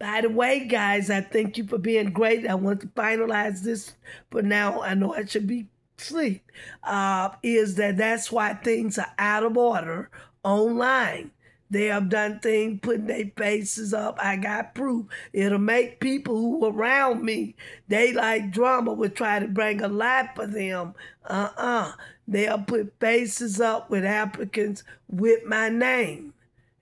By the way, guys, I thank you for being great. I want to finalize this for now. I know I should be asleep. Is that's why things are out of order online. They have done things, putting their faces up. I got proof. It'll make people who around me, they like drama, would try to bring a lie for them. They'll put faces up with applicants with my name,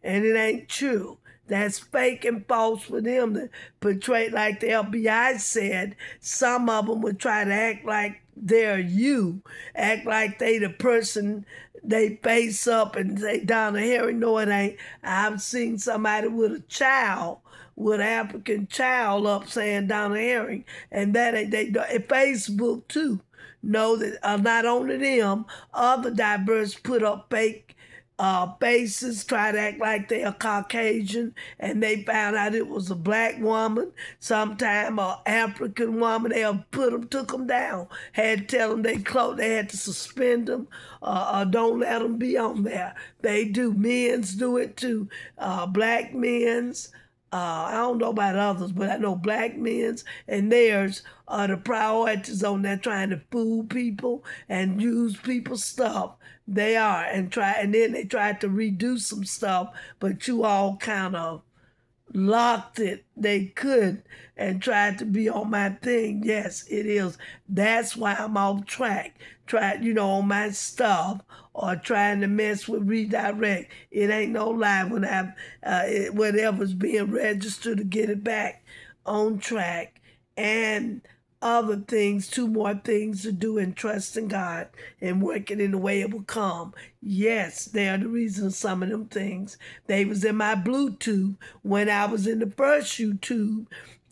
and it ain't true. That's fake and false for them to portray, like the FBI said. Some of them would try to act like they're you, act like they the person they face up and say down the hearing. No, it ain't. I've seen somebody with a child, with an African child up saying down the hearing, and that ain't they. Facebook too. Know that not only them, other diverse put up fake faces, try to act like they are Caucasian, and they found out it was a black woman, sometime a African woman. They took them down, had to tell them they had to suspend them, or don't let them be on there. They do. Men's do it too. Black men's. I don't know about others, but I know black men's and theirs are the priorities on there, trying to fool people and use people's stuff. They are, and then they tried to redo some stuff, but you all kind of locked it. They could and tried to be on my thing. Yes, it is. That's why I'm off track. On my stuff, or trying to mess with redirect. It ain't no lie when whatever's being registered to get it back on track. And other things, two more things to do, and trust in God and working in the way it will come. Yes, they are the reason of some of them things. They was in my Bluetooth when I was in the first YouTube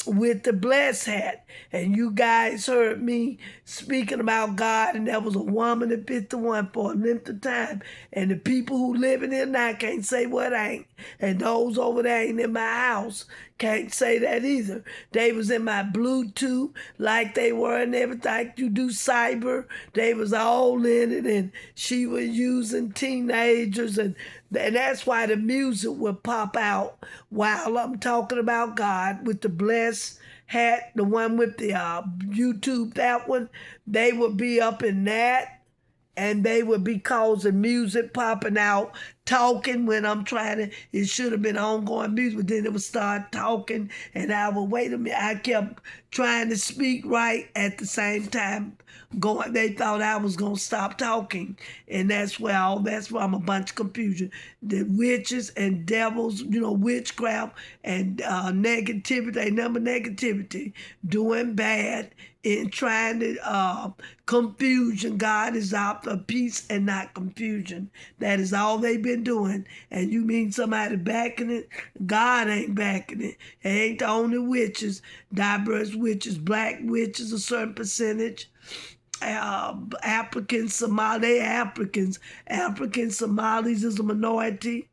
with the blessed hat, and you guys heard me speaking about God, and there was a woman that fit the one for a length of time, and the people who living here now can't say what ain't, and those over there ain't in my house can't say that either. They was in my Bluetooth like they were and everything. Like you do cyber, they was all in it, and she was using teenagers, and that's why the music would pop out while I'm talking about God with the blessed hat, the one with the YouTube, that one. They would be up in that, and they would be causing music popping out, talking when I'm trying to. It should have been ongoing music, but then it would start talking, and I would wait a minute. I kept trying to speak right at the same time. They thought I was gonna stop talking, and that's where I'm a bunch of confusion. The witches and devils, witchcraft and negativity, number negativity, doing bad in trying to confusion. God is out for peace and not confusion. That is all they've been doing. And you mean somebody backing it? God ain't backing it. It ain't the only witches, diverse witches, black witches, a certain percentage. African Somalis is a minority.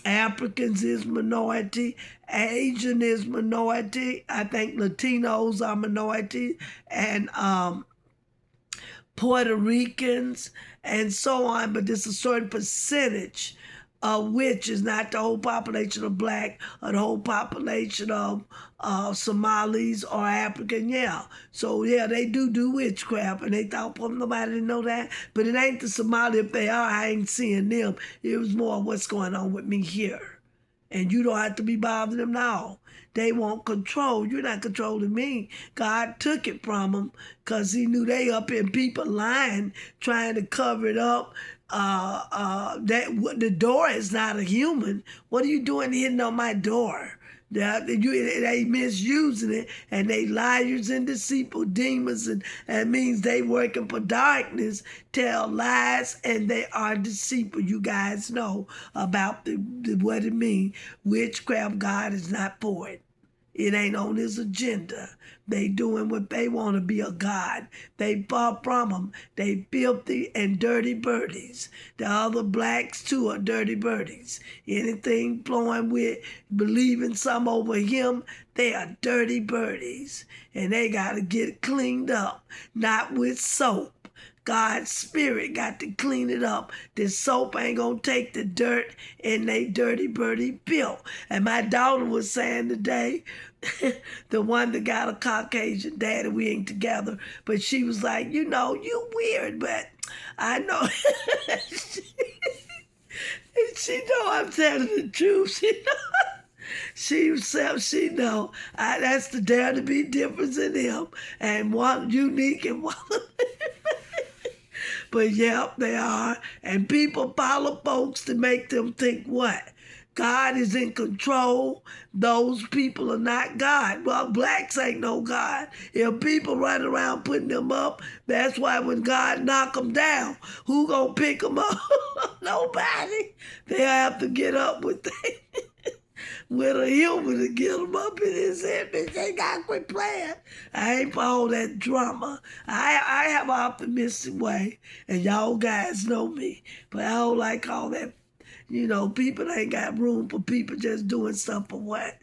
Africans is minority. Asian is minority. I think Latinos are minority. And Puerto Ricans and so on. But there's a certain percentage of which is not the whole population of black or the whole population of Somalis or African. Yeah. So, yeah, they do witchcraft, and they thought nobody didn't know that. But it ain't the Somali. If they are, I ain't seeing them. It was more what's going on with me here. And you don't have to be bothering them now. They want control. You're not controlling me. God took it from them because he knew they up in people lying, trying to cover it up. The door is not a human. What are you doing hitting on my door? They misusing it, and they liars and deceitful demons, and that means they working for darkness, tell lies, and they are deceitful. You guys know about what it means. Witchcraft, God is not for it. It ain't on his agenda. They doing what they want to be a god. They far from him. They filthy and dirty birdies. The other blacks too are dirty birdies. Anything flowing with believing some over him, they are dirty birdies. And they got to get cleaned up, not with soap. God's spirit got to clean it up. This soap ain't gonna take the dirt in they dirty birdie bill. And my daughter was saying today, the one that got a Caucasian daddy, we ain't together, but she was like, you know, you weird, but I know. she know I'm telling the truth. She know that's the dare to be difference in him, and one unique and one. But yep, they are, and people follow folks to make them think what? God is in control. Those people are not God. Well, blacks ain't no God. If people run around putting them up, that's why when God knock them down, who gonna pick them up? Nobody. They have to get up with with a human to get them up in his image. They got to quit playing. I ain't for all that drama. I have an optimistic way, and y'all guys know me, but I don't like all that. You know, people ain't got room for people just doing stuff for what?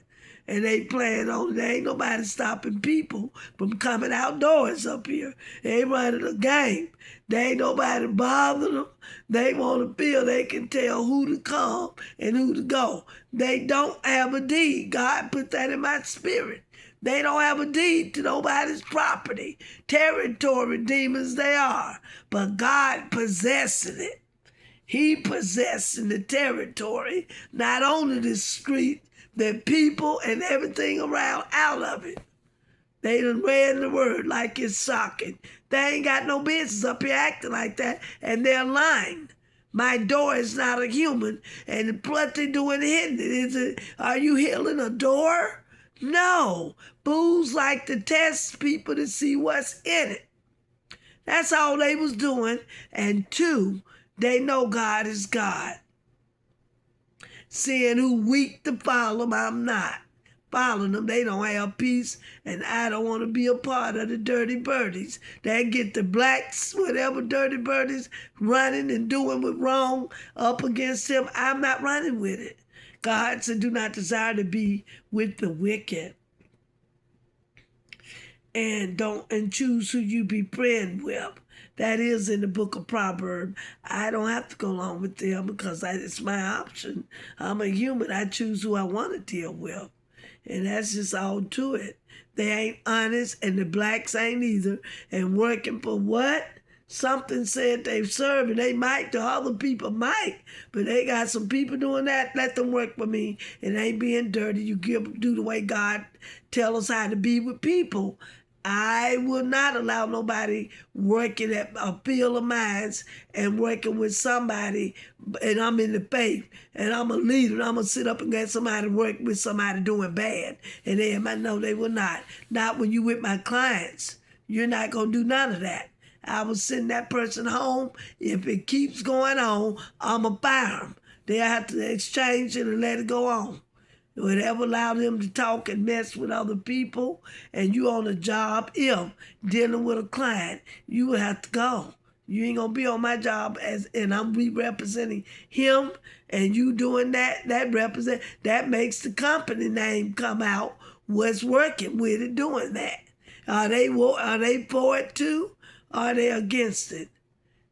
And they playing on it. There ain't nobody stopping people from coming outdoors up here. They running a game. There ain't nobody bothering them. They want to feel they can tell who to come and who to go. They don't have a deed. God put that in my spirit. They don't have a deed to nobody's property. Territory demons they are. But God possessing it. He possessing the territory, not only the street, the people and everything around out of it. They done read the word like it's shocking. They ain't got no business up here acting like that, and they're lying. My door is not a human, and what they doing hitting it? Are you healing a door? No. Fools like to test people to see what's in it. That's all they was doing. And two, they know God is God. Seeing who weak to follow them, I'm not. Following them, they don't have peace, and I don't want to be a part of the dirty birdies. They get the blacks, whatever dirty birdies, running and doing what wrong up against him. I'm not running with it. God said, do not desire to be with the wicked. And choose who you be praying with. That is in the book of Proverbs. I don't have to go along with them because it's my option. I'm a human. I choose who I want to deal with. And that's just all to it. They ain't honest, and the blacks ain't either. And working for what? Something said they serve, and they might, the other people might. But they got some people doing that. Let them work for me. It ain't being dirty. You do the way God tell us how to be with people. I will not allow nobody working at a field of mines and working with somebody, and I'm in the faith, and I'm a leader, and I'm going to sit up and get somebody to work with somebody doing bad. And they might know they will not. Not when you with my clients. You're not going to do none of that. I will send that person home. If it keeps going on, I'm going to fire them. They'll have to exchange it and let it go on. Whatever allow them to talk and mess with other people, and you on a job, if dealing with a client, you will have to go. You ain't gonna be on my job and I'm representing him, and you doing that that makes the company name come out. What's working with it doing that? Are they for it too? Are they against it?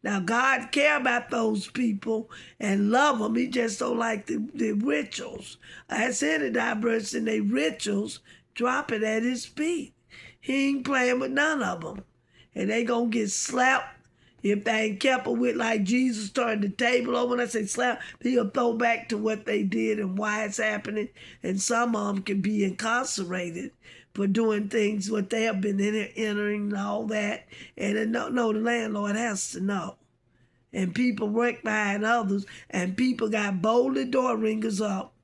Now, God care about those people and love them. He just don't like the rituals. That's any diverse in their rituals, drop it at his feet. He ain't playing with none of them. And they going to get slapped if they ain't careful with, like Jesus turned the table over. When I say slap, he'll throw back to what they did and why it's happening. And some of them can be incarcerated for doing things what they have been entering and all that. And no, the landlord has to know. And people work behind others, and people got boldly door ringers up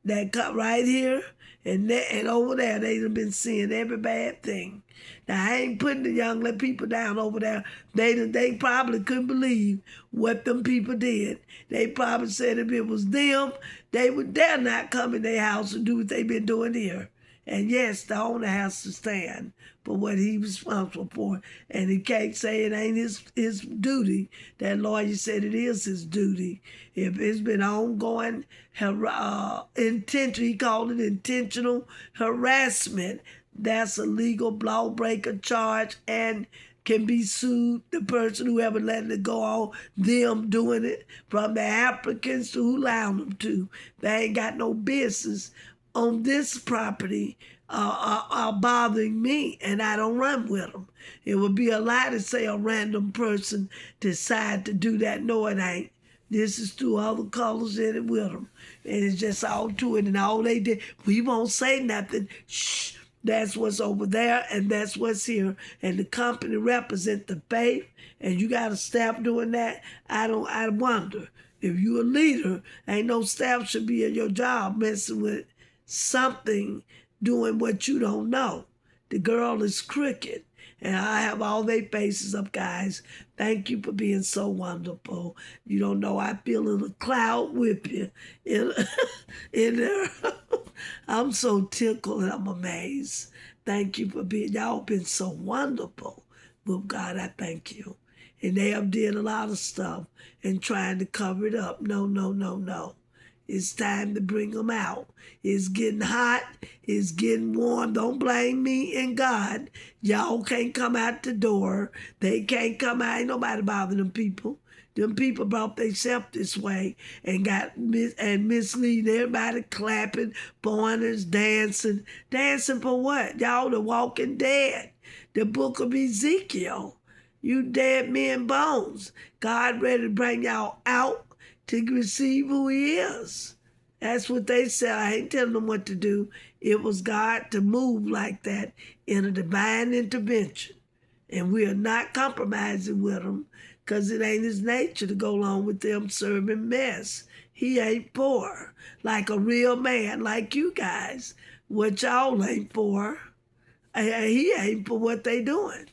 that cut right here and over there. They done been seeing every bad thing. Now, I ain't putting the young people down over there. They probably couldn't believe what them people did. They probably said if it was them, they would dare not come in their house and do what they been doing here. And yes, the owner has to stand for what he's responsible for. And he can't say it ain't his duty. That lawyer said it is his duty. If it's been ongoing he called it intentional harassment, that's a legal lawbreaker charge, and can be sued. The person who ever letting it go on, them doing it, from the applicants to who allowed them to. They ain't got no business on this property are bothering me, and I don't run with them. It would be a lie to say a random person decide to do that. No, it ain't. This is two other colors in it with them. And it's just all to it. And all they did, we won't say nothing. Shh. That's what's over there and that's what's here. And the company represent the faith. And you got a staff doing that. I wonder. If you're a leader, ain't no staff should be in your job messing with something, doing what you don't know. The girl is crooked. And I have all their faces up, guys. Thank you for being so wonderful. You don't know I feel in a cloud with you in there. I'm so tickled and I'm amazed. Thank you for being, y'all been so wonderful. With God, I thank you. And they have did a lot of stuff and trying to cover it up. No, no, no, no. It's time to bring them out. It's getting hot. It's getting warm. Don't blame me and God. Y'all can't come out the door. They can't come out. Ain't nobody bothering them people. Them people brought themselves this way and got misleading everybody, clapping, pointers, dancing. Dancing for what? Y'all the walking dead. The book of Ezekiel. You dead men bones. God ready to bring y'all out to receive who he is. That's what they said. I ain't telling them what to do. It was God to move like that in a divine intervention. And we are not compromising with him because it ain't his nature to go along with them serving mess. He ain't for, like a real man like you guys. What y'all ain't for. He ain't for what they doing.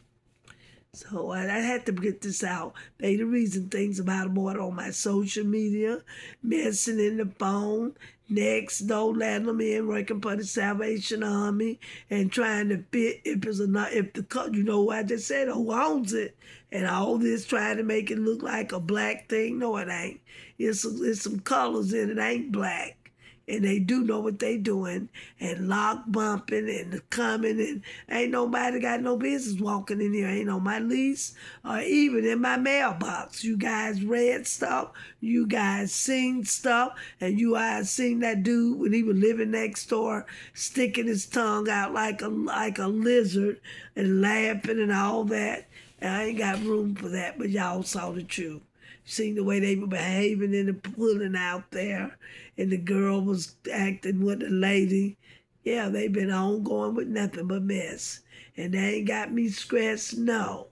So I had to get this out. They the reason things about them more on my social media, messing in the phone, next door letting them in, working for the Salvation Army, and trying to fit if it's not if the you know what I just said who owns it, and all this trying to make it look like a black thing. No, it ain't. It's some colors in it. Ain't black. And they do know what they doing, and lock bumping and coming, and ain't nobody got no business walking in here. Ain't on my lease or even in my mailbox. You guys read stuff, you guys seen stuff, and you guys seen that dude when he was living next door, sticking his tongue out like a lizard and laughing and all that. And I ain't got room for that, but y'all saw the truth. Seen the way they were behaving in the pulling out there, and the girl was acting with the lady. Yeah, they been on going with nothing but mess. And they ain't got me stressed, no.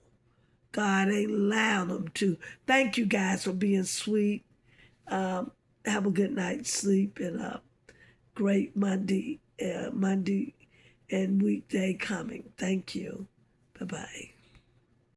God ain't allowed them to. Thank you guys for being sweet. Have a good night's sleep and a great Monday and weekday coming. Thank you. Bye-bye.